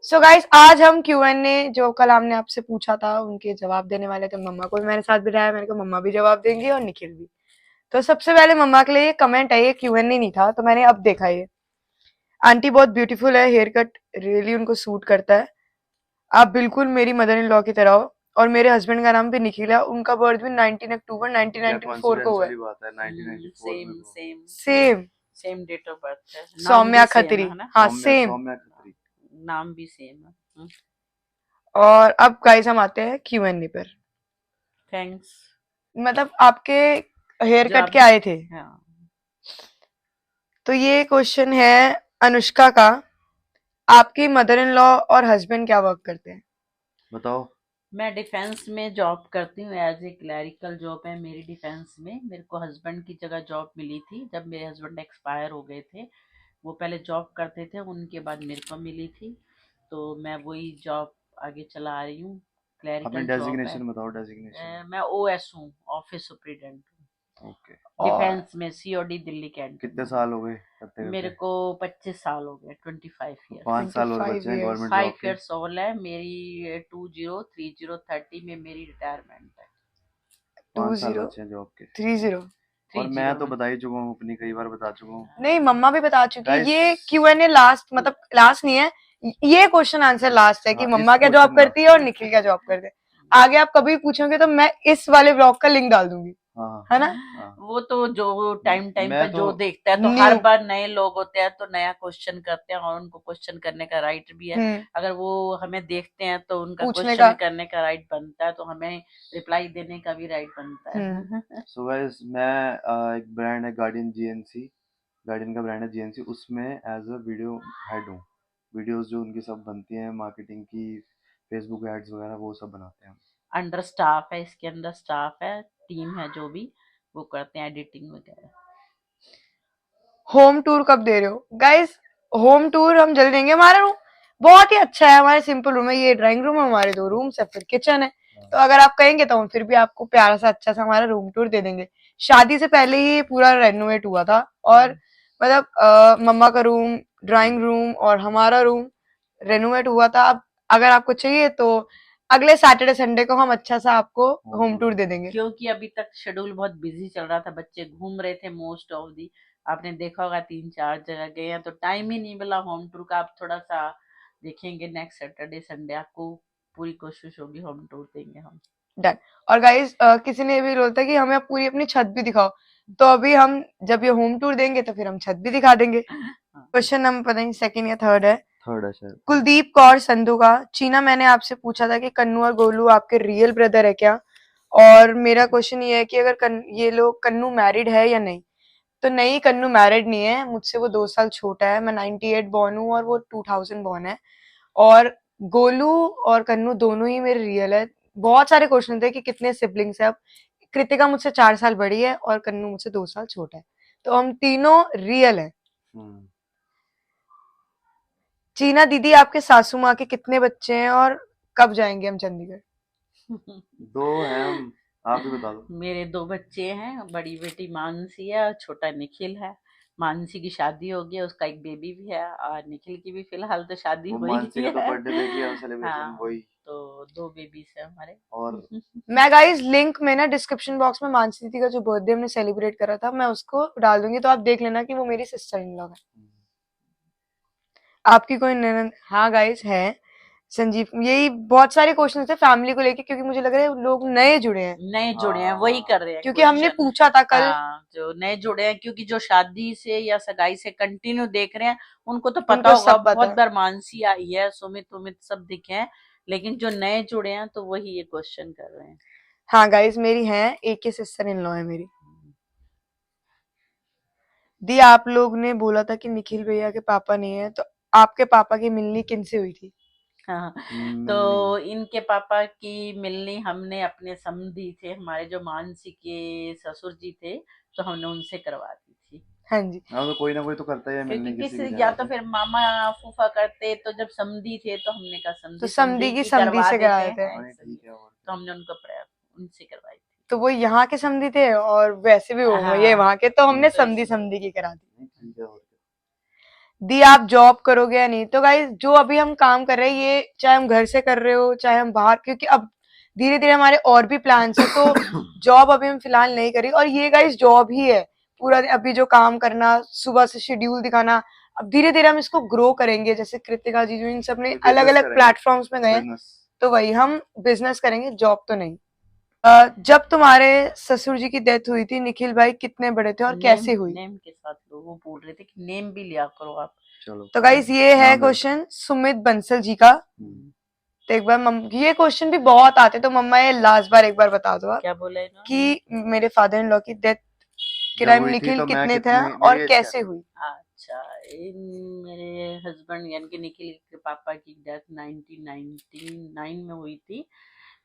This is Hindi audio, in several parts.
सो गाइस, आज हम Q&A जो कल हमने आपसे पूछा था उनके जवाब देने वाले थे। मम्मा को भी मेरे साथ बिठाया, मैंने कहा मम्मा भी जवाब देंगी और निखिल भी। तो सबसे पहले मम्मा के लिए ये कमेंट है, ये Q&A नहीं था तो मैंने अब देखा ये। आंटी बहुत ब्यूटीफुल है, हेयर कट रियली उनको सूट करता है। आप बिल्कुल मेरी मदर इन लॉ की तरह हो। और मेरे हस्बैंड का नाम भी निखिल है, उनका बर्थ भी 19 अक्टूबर 1994 को हुआ है। बात है 1994 में same same same same date of birth है, नाम सौम्या भी सेम खत्री, है ना, हाँ सौम्या सेम। सौम्या खत्री। नाम भी सेम है। और अब गाइस हम आते हैं Q&A पर। थैंक्स। मतलब आपके हेयर जो कट आप के आए थे। हाँ, तो ये क्वेश्चन है अनुष्का का। आपकी मदर इन लॉ और हस्बैंड क्या वर्क करते हैं? बताओ। मैं डिफेंस में जॉब करती हूँ, एज ए क्लैरिकल जॉब है मेरी डिफेंस में। मेरे को हस्बैंड की जगह जॉब मिली थी जब मेरे हस्बैंड एक्सपायर हो गए थे। वो पहले जॉब करते थे, उनके बाद मेरे को मिली थी, तो मैं वही जॉब आगे चला रही हूँ। अपनी क्लैरिकल जॉब है। डेजिग्नेशन बताओ, डेजिग्नेशन। मैं OS हूँ, ऑफिस सुपरिटेंडेंट हूँ, ओके। और डिफेंस में, COD दिल्ली कैंट कितने में। साल हो गए करते मेरे करते? को 25 साल हो गए, 25 तो ईयर्स। 5 साल और 25 बचे हैं इयर्स। गवर्नमेंट जॉब 5 के। ईयर्स ओल्ड है मेरी। 2030 में मेरी रिटायरमेंट है। 5 साल बचे हैं जॉब के। 2030। और 30 मैं तो में। बता ही चुका हूँ, अपनी कई बार बता चुका हूँ। नहीं, मम्मा भी बता चुकी है। गाइस। ये Q&A लास्ट, मतलब लास्ट नहीं है, ये क्वेश्चन आंसर लास्ट है कि हाँ, इस मम्मा क्या जॉब क्वेश्चन का। करती है और निखिल क्या जॉब करते हैं। आगे आप कभी पूछोगे तो मैं इस वाले ब्लॉग का लिंक डाल दूंगी, हाँ है ना? हाँ। वो तो जो टाइम टाइम मैं पे तो जो देखता है, तो हर न्यू। बार नए लोग होते हैं तो नया क्वेश्चन करते हैं, और उनको क्वेश्चन करने का राइट भी है। हम्म। अगर वो हमें देखते हैं तो उनका पूछने का। क्वेश्चन करने का राइट बनता है, तो हमें रिप्लाई देने का भी राइट बनता है। सो गाइस, मैं एक ब्रांड है गार्डियन GNC। गार्डियन का ब्रांड है GNC, उसमें एज अ वीडियो हेड हूँ। वीडियोस जो उनकी सब बनती हैं मार्केटिंग की, फेसबुक एड्स वगैरह वो सब बनाते हैं हम। अंडर स्टाफ है, इसके अंदर स्टाफ है, टीम है, जो भी वो करते हैं एडिटिंग वगैरह। होम टूर कब दे रहे हो गाइस? होम टूर हम जल्द देंगे। हमारा रूम बहुत ही अच्छा है, हमारे सिंपल रूम है, ये ड्राइंग रूम है, हमारे 2 रूम्स है, फिर किचन है। तो अगर आप कहेंगे तो हम फिर भी आपको प्यारा सा अच्छा सा हमारा रूम टूर दे देंगे। शादी से पहले ही पूरा रेनोवेट हुआ था। और मतलब मम्मा का रूम, ड्राइंग रूम और हमारा रूम रेनोवेट हुआ था। अब अगर आपको चाहिए तो अगले सैटरडे संडे को हम अच्छा सा आपको होम टूर दे देंगे। क्योंकि अभी तक शेड्यूल बहुत बिजी चल रहा था, बच्चे घूम रहे थे मोस्ट ऑफ दी। आपने देखा होगा 3-4 जगह गए हैं, तो टाइम ही नहीं मिला होम टूर का। आप थोड़ा सा देखेंगे, नेक्स्ट सैटरडे संडे आपको पूरी कोशिश होगी, होम टूर देंगे हम। डन। और गाइस, किसी ने भी बोलता है कि हमें पूरी अपनी छत भी दिखाओ, तो अभी हम जब ये होम टूर देंगे तो फिर हम छत भी दिखा देंगे। हाँ। क्वेश्चन नंबर पता नहीं सेकंड या थर्ड है। थर्ड है शायद। कुलदीप कौर संधू का। चीना, मैंने आपसे पूछा था कि कन्नू और गोलू आपके रियल ब्रदर है क्या? और मेरा क्वेश्चन ये है कि अगर ये लोग, कन्नू मैरिड है या नहीं? तो नहीं, कन्नू मैरिड नहीं है, मुझसे वो 2 साल छोटा है। मैं 98 बॉर्न हूँ और वो 2000 बॉर्न है। और गोलू और कन्नू दोनों ही मेरे रियल है। बहुत सारे क्वेश्चन थे कि कितने सिबलिंग्स है। अब कृतिका मुझसे 4 साल बड़ी है और कन्नू मुझसे 2 साल छोटा है, तो हम तीनों रियल है। चीना दीदी, आपके सासू माँ के कितने बच्चे हैं और कब जाएंगे हम चंडीगढ़? 2 हैं हम। आप ही बता दो। मेरे 2 बच्चे हैं, बड़ी बेटी मानसी है और छोटा निखिल है। मानसी की शादी हो गई है, उसका एक बेबी भी है, और निखिल की भी फिलहाल तो शादी वो हो ही मानसी गई का तो है। बर्थडे देख लिया सेलिब्रेशन हाँ, वही। तो 2 बेबीज है हमारे। और मैं गाइस लिंक में ना डिस्क्रिप्शन बॉक्स में मानसी दीदी का जो बर्थडे हमने सेलिब्रेट करा था, मैं उसको डाल दूंगी, तो आप देख लेना कि वो मेरी सिस्टर इन लॉ है। आपकी कोई ननद? हाँ गाइस है। संजीव, यही बहुत सारे क्वेश्चन थे फैमिली को लेके, क्योंकि मुझे लग रहा है लोग नए जुड़े हैं, नए जुड़े हैं, वही कर रहे हैं क्योंकि हमने क्वेश्चन। पूछा था कल। हाँ, जो नए जुड़े हैं, क्योंकि जो शादी से या सगाई से कंटिन्यू देख रहे हैं उनको तो पता उनको होगा, सब पता बहुत है। बार मानसी आई है, सुमित उमित सब दिखे हैं। लेकिन जो नए जुड़े हैं तो वही ये क्वेश्चन कर रहे हैं। हाँ गाइस, मेरी है एक ही सिस्टर इन लॉ है मेरी। दी, आप लोग ने बोला था कि निखिल भैया के पापा नहीं है, तो आपके पापा की मिलनी किनसे हुई थी? हाँ, मिलनी। तो इनके पापा की मिलनी हमने अपने समधी थे, हमारे जो मानसी के ससुर जी थे, तो हमने उनसे करवा दी थी। हाँ जी। हाँ, तो कोई ना कोई तो करता ही है क्योंकि मिलनी किसी की किसी, या जगह तो पे। फिर मामा फूफा करते, तो जब समधी थे तो हमने कहा तो समधी समधी समधी की की समधी करवा से देते कराए थे। हैं, हाँ, ठीक है। और तो हमने उनको उनसे करवाई थी। तो वो यहाँ के समधी थे और वैसे भी वो ये हाँ, वहां के, तो हमने तो समधी इसलिए समधी की करा दी। नहीं, ठीक है। और दी आप जॉब करोगे या नहीं। तो गाइस जो अभी हम काम कर रहे हैं, ये चाहे हम घर से कर रहे हो चाहे हम बाहर, क्योंकि अब धीरे धीरे हमारे और भी प्लान्स है, तो जॉब अभी हम फिलहाल नहीं करें। और ये गाइस जॉब ही है पूरा दिन, अभी जो काम करना, सुबह से शेड्यूल दिखाना। अब धीरे धीरे हम इसको ग्रो करेंगे, जैसे कृतिका जी जो इन सब ने अलग बिजनेस अलग करेंगे, प्लेटफॉर्म्स में गए हैं, बिजनेस। तो वही हम बिजनेस करेंगे, जॉब तो नहीं। जब तुम्हारे ससुर जी की डेथ हुई थी, निखिल भाई कितने बड़े थे और नेम कैसे हुई? नेम के साथ लोग वो बोल रहे थे कि नेम भी लिया करो आप। चलो तो गाइस ये है नाम ले लो। क्वेश्चन सुमित बंसल जी का। तो एक बार ये क्वेश्चन भी बहुत आते, तो मम्मा ये लास्ट बार एक बार बता दो आप क्या बोला इन्होंने? कि मेरे फादर इन लॉ की डेथ के जब टाइम हुई थी निखिल तो मैं कितने थे कितनी, और मेरी एज क्या कैसे थी? हुई? अच्छा, मेरे हस्बैंड यानी कि निखिल के पापा की डेथ 1999 में हुई थी,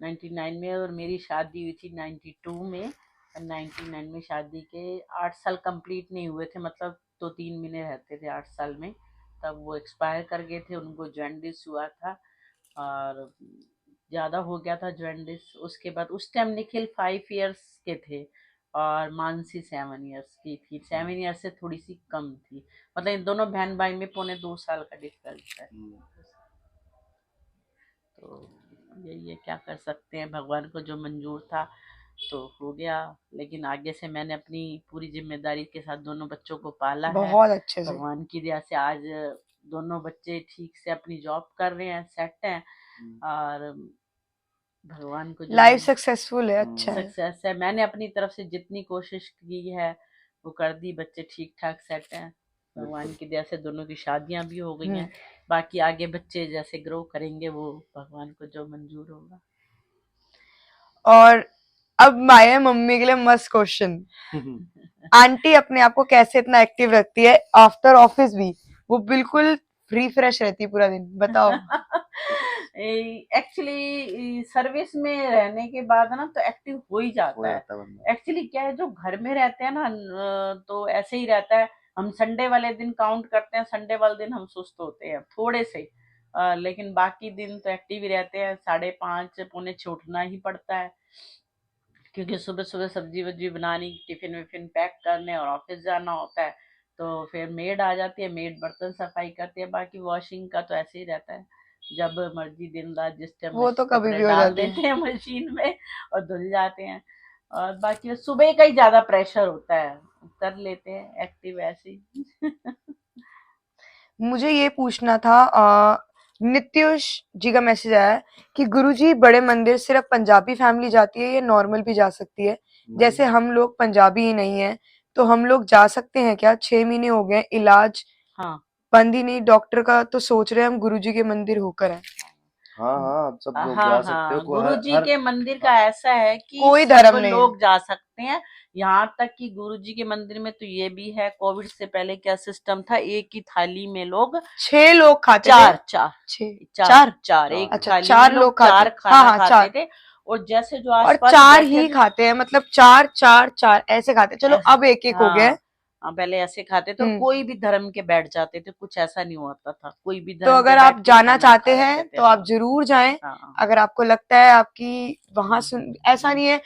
99 में, और मेरी शादी हुई थी 92 में। और 99 में शादी के 8 साल कंप्लीट नहीं हुए थे, मतलब 2-3 महीने रहते थे 8 साल में, तब वो एक्सपायर कर गए थे। उनको जॉन्डिस हुआ था और ज़्यादा हो गया था जॉन्डिस। उसके बाद उस टाइम निखिल 5 इयर्स के थे और मानसी 7 इयर्स की थी। 7 इयर्स से थोड़ी सी कम थी, मतलब इन दोनों बहन भाई में 1.25 साल का डिफरेंस है। तो यही है, क्या कर सकते हैं, भगवान को जो मंजूर था तो हो गया। लेकिन आगे से मैंने अपनी पूरी जिम्मेदारी के साथ दोनों बच्चों को पाला है। बहुत अच्छे से। भगवान की दया से आज दोनों बच्चे ठीक से अपनी जॉब कर रहे हैं, सेट हैं, और भगवान को जो लाइफ सक्सेसफुल है, अच्छा है। सक्सेस है। मैंने अपनी तरफ से जितनी कोशिश की है वो कर दी, बच्चे ठीक ठाक सेट हैं, भगवान की दया से दोनों की शादियां भी हो गई हैं। बाकी आगे बच्चे जैसे ग्रो करेंगे वो भगवान को जो मंजूर होगा। और अब आए मम्मी के लिए मस्त क्वेश्चन। आंटी अपने आप को कैसे इतना एक्टिव रखती है आफ्टर ऑफिस भी? वो बिल्कुल फ्री फ्रेश रहती है पूरा दिन, बताओ। एक्चुअली सर्विस में रहने के बाद ना तो एक्टिव हो ही जाता है। एक्चुअली क्या है, जो घर में रहते हैं ना तो ऐसे ही रहता है। हम संडे वाले दिन काउंट करते हैं, संडे वाले दिन हम सुस्त होते हैं थोड़े से, लेकिन बाकी दिन तो एक्टिव ही रहते हैं। 5:30 पौने 6 उठना ही पड़ता है, क्योंकि सुबह सुबह सब्जी वब्जी बनानी, टिफिन विफिन पैक करने और ऑफिस जाना होता है। तो फिर मेड आ जाती है, मेड बर्तन सफाई करती है, बाकी वॉशिंग का तो ऐसे ही रहता है, जब मर्जी दिन रात जिस टाइम वो तो कभी कपड़े भी हो डाल जाती देते है। हैं मशीन में और धुल जाते हैं। और बाकी सुबह का ही ज्यादा प्रेशर होता है, कर लेते हैं एक्टिव ऐसे ही। मुझे ये पूछना था, नित्युष जी का मैसेज आया है कि गुरुजी बड़े मंदिर सिर्फ पंजाबी फैमिली जाती है या नॉर्मल भी जा सकती है? जैसे हम लोग पंजाबी ही नहीं है, तो हम लोग जा सकते हैं क्या? 6 महीने हो गए, इलाज हाँ बंद ही नहीं, डॉक्टर का तो सोच रहे हैं हम गुरुजी के मंदिर होकर है। हाँ हाँ, आप सब लोग जा हाँ सकते हो, हाँ, गुरु जी के मंदिर का ऐसा है कि कोई सब धर्म नहीं है। लोग जा सकते हैं। यहाँ तक कि गुरु जी के मंदिर में तो ये भी है, कोविड से पहले क्या सिस्टम था, एक ही थाली में लोग 6 लोग खाते थे। चार चार छह चार चार एक अच्छा, थाली में 4 लोग लोग खाते। चार हाँ खाना हाँ, खाते 4। थे। और जैसे जो और आसपास 4 बैठे ही थे खाते हैं, मतलब 4 4 4 ऐसे खाते हैं। चलो ऐसे, अब एक एक हो गया है। हाँ हाँ, पहले ऐसे खाते थे और कोई भी धर्म के बैठ जाते थे, कुछ ऐसा नहीं होता था, कोई भी तो धर्म के अगर बैठ आप के जाना खाना चाहते खा सकते हैं थे। तो आप हाँ जरूर जाएं। हाँ, अगर आपको लगता है आपकी वहां सुन, ऐसा नहीं है,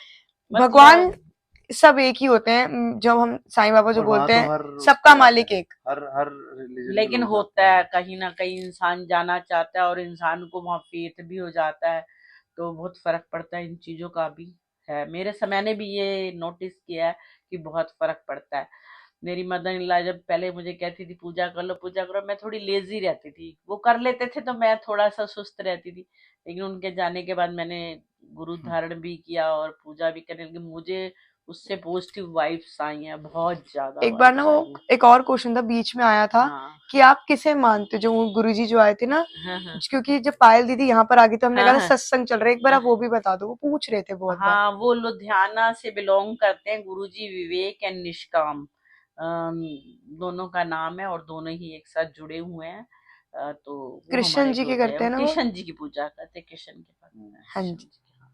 भगवान मतलब सब एक ही होते हैं। जब हम साईं बाबा जो और वहाँ बोलते तो हैं हर सबका उसके जाते मालिक हैं, एक। हर रिलीजन के लेकिन लोग जाते होता हैं। है कहीं ना कहीं इंसान जाना चाहता है और इंसान को वहाँ फेथ भी हो जाता है, तो बहुत फर्क पड़ता है इन चीजों का भी है। मेरे समय ने भी ये नोटिस किया है कि बहुत फर्क पड़ता है। मेरी मदर इन लॉ जब पहले मुझे कहती थी पूजा कर लो पूजा करो, मैं थोड़ी लेजी रहती थी, वो कर लेते थे तो मैं थोड़ा सा सुस्त रहती थी। लेकिन उनके जाने के बाद मैंने गुरु धारण भी किया और पूजा भी करने लगी, मुझे उससे पॉजिटिव वाइब्स आई हैं, बहुत ज्यादा एक बार ना वाइब्स वो आई हैं। एक और क्वेश्चन था बीच में आया था हाँ कि आप किसे मानते हो, जो गुरुजी जो आए थे ना, हाँ हाँ क्योंकि जब पायल दीदी यहाँ पर आ गई तो हमने हाँ कहा था हाँ सत्संग चल रहा है, एक बार आप वो भी बता दो, वो पूछ रहे थे बहुत बार। हाँ, वो लुधियाना से बिलोंग करते हैं, गुरुजी विवेक एंड निष्काम, दोनों का नाम है और दोनों ही एक साथ जुड़े हुए हैं। तो वो कृष्ण हमारे जी के गुरुदेव करते हैं, हैं ना वो? कृष्ण जी की पूजा करते हैं, कृष्ण के भक्त हैं हाँ कृष्ण जी। जी के। हाँ,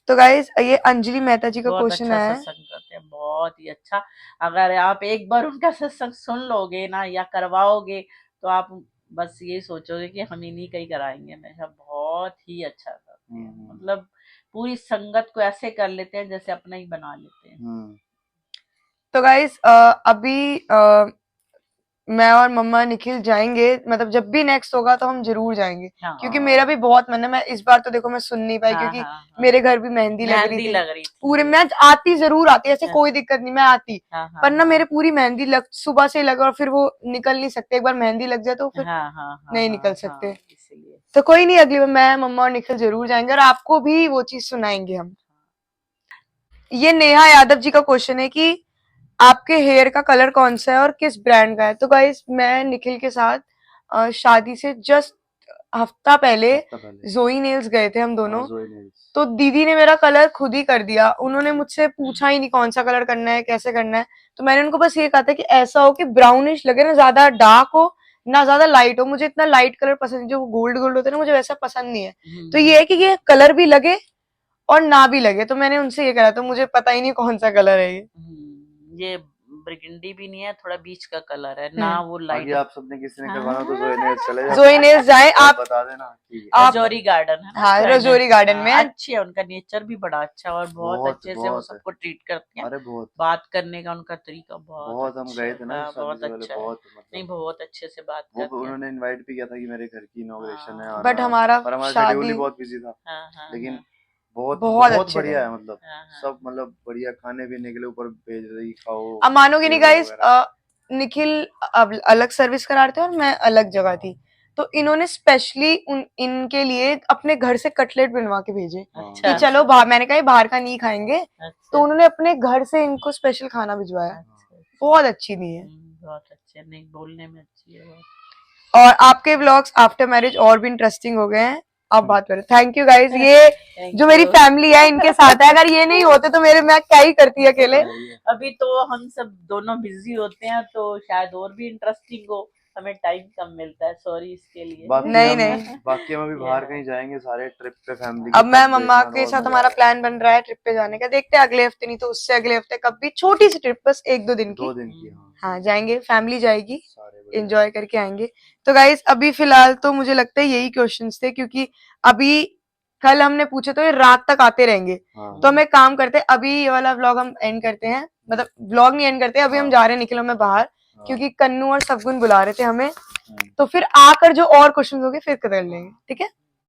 तो गाइस ये अंजलि मेहता जी का बहुत क्वेश्चन अच्छा आया है। सत्संग करते हैं, बहुत ही अच्छा। अगर आप एक बार उनका सत्संग सुन लोगे ना या करवाओगे तो आप बस ये सोचोगे कि हम इन्हीं का ही कराएंगे हमेशा। बहुत ही अच्छा करते हैं, मतलब पूरी संगत को ऐसे कर लेते हैं जैसे अपना ही बना लेते हैं। तो गाइस अभी मैं और मम्मा निखिल जाएंगे, मतलब जब भी नेक्स्ट होगा तो हम जरूर जाएंगे, हाँ क्योंकि मेरा भी बहुत मन है। मैं इस बार तो देखो मैं सुन नहीं पाई हाँ क्योंकि हाँ हाँ मेरे घर भी मेहंदी लग रही मेहंदी थी लग रही थी पूरे। मैं आती जरूर आती, ऐसे हाँ कोई दिक्कत नहीं, मैं आती, हाँ हाँ पर ना हाँ मेरे पूरी मेहंदी लग सुबह से लगे और फिर वो निकल नहीं सकते। एक बार मेहंदी लग जाए तो फिर हाँ हाँ हाँ नहीं हाँ निकल हाँ सकते। इसीलिए तो कोई नहीं, अगली बार मैं, मम्मा और निखिल जरूर जाएंगे और आपको भी वो चीज सुनाएंगे हम। ये नेहा यादव जी का क्वेश्चन है कि आपके हेयर का कलर कौन सा है और किस ब्रांड का है। तो गाइस मैं निखिल के साथ शादी से जस्ट हफ्ता पहले हफ्ता पहले जोई नेल्स गए थे हम हाँ दोनों। जोई नेल्स। तो दीदी ने मेरा कलर खुद ही कर दिया, उन्होंने मुझसे पूछा ही नहीं कौन सा कलर करना है कैसे करना है। तो मैंने उनको बस ये कहा था कि ऐसा हो कि ब्राउनिश लगे, ना ज्यादा डार्क हो ना ज्यादा लाइट हो। मुझे इतना लाइट कलर पसंद नहीं, जो गोल्ड गोल्ड होता है ना, मुझे वैसा पसंद नहीं है। तो ये है कि ये कलर भी लगे और ना भी लगे। तो मैंने उनसे ये करा, तो मुझे पता ही नहीं कौन सा कलर है ये। ये ब्रिगेंडी भी नहीं है, थोड़ा बीच का कलर है ना, वो बाकी लाइट आप सबने किसी ने करवाना हो तो जोई नेल्स चले जाओ, जोई नेल्स जाए और आप। बता देना ठीक है। आप रजौरी गार्डन है ना हाँ, brand है। रजौरी गार्डन हाँ, में है। अच्छी है, उनका नेचर भी बड़ा अच्छा है और बहुत बहुत अच्छे से वो बहुत है। सबको ट्रीट करते हैं। अरे बहुत बात करने का उनका तरीका बहुत बहुत हम अच्छा गए है। थे ना हाँ, शादी बहुत से पहले, अच्छा है। बहुत नहीं, मतलब बहुत अच्छे से बात वो करते हैं। उन्होंने इनवाइट भी किया था कि मेरे घर की इनॉग्रेशन है, हाँ बट आना। हमारा पर हमारा शेड्यूल ही शादी बहुत बिजी था, हाँ हाँ लेकिन हाँ बहुत बहुत बहुत अच्छे थे। बढ़िया है, मतलब हाँ हाँ सब मतलब बढ़िया, खाने पीने के लिए ऊपर भेज रही, खाओ अब मानोगे नहीं ये वो गाइस, वगैरह। निखिल अब अलग सर्विस करा रहे थे और मैं अलग जगह थी। तो इन्होंने स्पेशली उन इनके लिए अपने घर से कटलेट बनवा के भेजे कि अच्छा चलो बाहर, मैंने कहा ये बाहर का नहीं खाएंगे, तो अच्छा उन्होंने अपने घर से इनको स्पेशल खाना भिजवाया। अच्छा अच्छा। बहुत अच्छी दी है। बहुत अच्छे, नहीं बोलने में अच्छी है बहुत। और आपके व्लॉग्स आफ्टर मैरिज और भी इंटरेस्टिंग हो गए हैं। आप बात करें। थैंक यू गाइज, ये जो थैंक मेरी यू। फैमिली है इनके साथ है, अगर ये नहीं होते तो मेरे, मैं क्या ही करती अकेले। अभी तो हम सब दोनों बिजी होते हैं तो शायद और भी इंटरेस्टिंग हो, हमें टाइम कम मिलता है, सॉरी इसके लिए। नहीं नहीं, बाकी हम अभी बाहर Yeah. कहीं जाएंगे सारे ट्रिप पे फैमिली अब के, मैं तब मम्मा देखना तो के और साथ मजा हमारा आएगा। प्लान बन रहा है ट्रिप पे जाने का, देखते हैं अगले हफ्ते नहीं तो उससे अगले हफ्ते कब भी, छोटी सी ट्रिप बस 1-2 दिन की। 2 दिन की हाँ। हाँ जाएंगे, फैमिली जाएगी, सारे बढ़िया। एंजॉय करके आएंगे। तो गाइज अभी फिलहाल तो मुझे लगता है यही क्वेश्चंस थे, क्योंकि अभी कल हमने पूछे तो ये रात तक आते रहेंगे। हाँ तो हम एक काम करते हैं, अभी ये वाला व्लॉग हम एंड करते हैं, मतलब व्लॉग नहीं एंड करते, अभी हम हाँ जा रहे हैं, निखिल मैं बाहर, हाँ। क्योंकि कन्नू और सगुन बुला रहे थे हमें। हम्म। तो फिर आकर जो और क्वेश्चन होंगे फिर कर लेंगे, ठीक है।